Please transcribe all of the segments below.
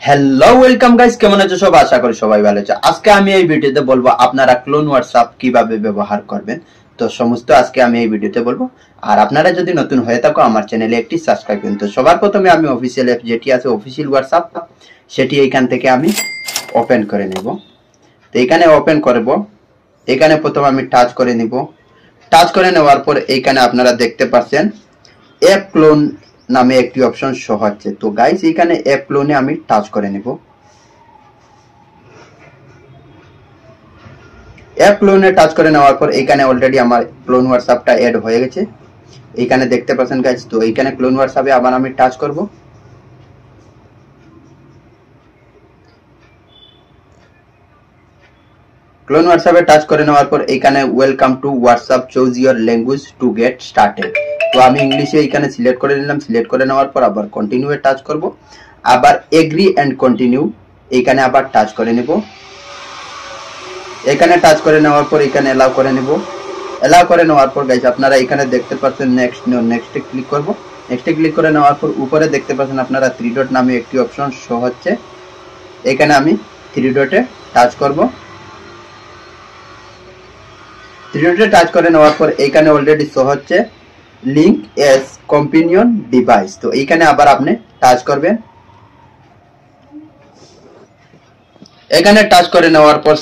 Hello welcome guys, কেমন আছো সব? আশা করি সবাই ভালো আছো। আজকে আমি এই ভিডিওতে বলবো আপনারা ক্লোন হোয়াটসঅ্যাপ কিভাবে ব্যবহার করবেন। তো সমস্ত আজকে আমি এই ভিডিওতে বলবো। আর আপনারা যদি নতুন হয়ে থাকো আমার চ্যানেলে একটি সাবস্ক্রাইব করুন। তো সবার প্রথমে আমি অফিসিয়াল অ্যাপ যেটি আছে অফিসিয়াল হোয়াটসঅ্যাপ, সেটি এইখান থেকে আমি ওপেন করে নেব। তো এখানে ওপেন করব, এখানে প্রথমে আমি টাচ করে নিব। টাচ করে নেওয়ার পর এইখানে আপনারা দেখতে পাচ্ছেন অ্যাপ ক্লোন নামে একটি অপশন শো হচ্ছে। তো গাইস এখানে অ্যাপ ক্লোনে আমি টাচ করে নেব। অ্যাপ ক্লোনে টাচ করে নেওয়ার পর এখানে অলরেডি আমার ক্লোন হোয়াটসঅ্যাপটা এড হয়ে গেছে, এখানে দেখতে পাচ্ছেন গাইস। তো এইখানে ক্লোন হোয়াটসঅ্যাপে আবার আমি টাচ করব। ক্লোন হোয়াটসঅ্যাপে টাচ করে নেওয়ার পর এখানে welcome to WhatsApp, choose your language to get started. তো আমি ইংলিশে এখানে সিলেক্ট করে নিলাম। সিলেক্ট করে নেওয়ার পর আবার কন্টিনিউ এ টাচ করব, আবার এগ্রি এন্ড কন্টিনিউ এখানে আবার টাচ করে নেব। এখানে টাচ করে নেওয়ার পর এখানে এলাও করে নেব। এলাও করে নেওয়ার পর গাইস আপনারা এখানে দেখতে পাচ্ছেন নেক্সটে ক্লিক করব। নেক্সটে ক্লিক করে নেওয়ার পর উপরে দেখতে পাচ্ছেন আপনারা থ্রি ডট নামে একটি অপশন শো হচ্ছে, এখানে আমি থ্রি ডটে টাচ করব। থ্রি ডটে টাচ করে নেওয়ার পর এখানে অলরেডি শো হচ্ছে লিংক এস কম্পেনিয়ন ডিভাইস। তো এইখানে আবার আপনি টাচ করবেন। এখানে টাচ করে নেওয়ার পর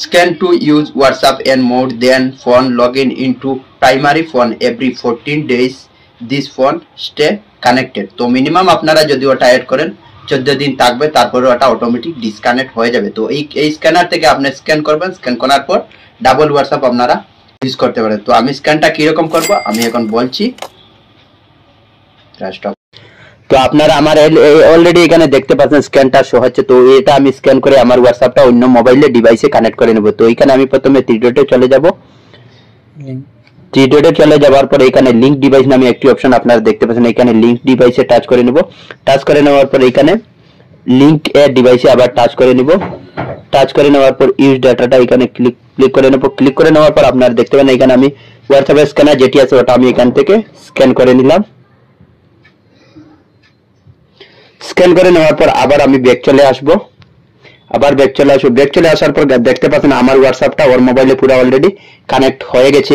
scan to use WhatsApp and more than phone log in into primary phone every 14 days this phone stay connected. তো মিনিমাম আপনারা যদি ওটা অ্যাড করেন 14 দিন থাকবে, তারপরে ওটা অটোমেটিক ডিসকানেক্ট হয়ে যাবে। তো এই স্ক্যানার থেকে আপনি স্ক্যান করবেন, স্ক্যান করার পর ডাবল হোয়াটসঅ্যাপ আপনারা ইউজ করতে পারেন। তো আমি স্ক্যানটা কিরকম করব আমি এখন বলছি। তো আপনারা আমার অলরেডি এখানে দেখতে পাচ্ছেন স্ক্যানটা শো হচ্ছে। তো এটা আমি স্ক্যান করে আমার হোয়াটসঅ্যাপটা অন্য মোবাইলে ডিভাইসে কানেক্ট করে নেব। তো এখানে আমি প্রথমে থ্রি ডটে চলে যাব। থ্রি ডটে চলে যাওয়ার পর এখানে লিংক ডিভাইস নামে একটি অপশন আপনারা দেখতে পাচ্ছেন, এখানে লিংক ডিভাইসে টাচ করে নেব। টাচ করে নেওয়ার পর এখানে লিংক এর ডিভাইসে আবার টাচ করে নেব। টাচ করে নেওয়ার পর ইউজ ডাটাটা এখানে ক্লিক করে নেব। ক্লিক করে নেওয়ার পর আপনারা দেখতে পাবেন এখানে আমি হোয়াটসঅ্যাপের স্ক্যানার যেটি আছে ওটা আমি এখান থেকে স্ক্যান করে নিলাম। স্ক্যান করে নেওয়ার পর আবার আমি ব্যাক চলে আসবো। ব্যাক চলে আসার পর দেখতে পাচ্ছেন আমার হোয়াটসঅ্যাপটা ওর মোবাইলে পুরো অলরেডি কানেক্ট হয়ে গেছে।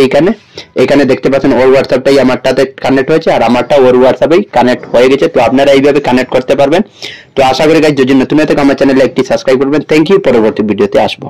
এখানে দেখতে পাচ্ছেন ওর হোয়াটসঅ্যাপটাই আমারটাতে কানেক্ট হয়েছে আর আমারটা ওর হোয়াটসঅ্যাপেই কানেক্ট হয়ে গেছে। তো আপনারা এইভাবে কানেক্ট করতে পারবেন। তো আশা করি গাইস যদি নতুন হয়ে থাকে আমার চ্যানেলে একটি সাবস্ক্রাইব করবেন। থ্যাংক ইউ, পরবর্তী ভিডিওতে আসবো।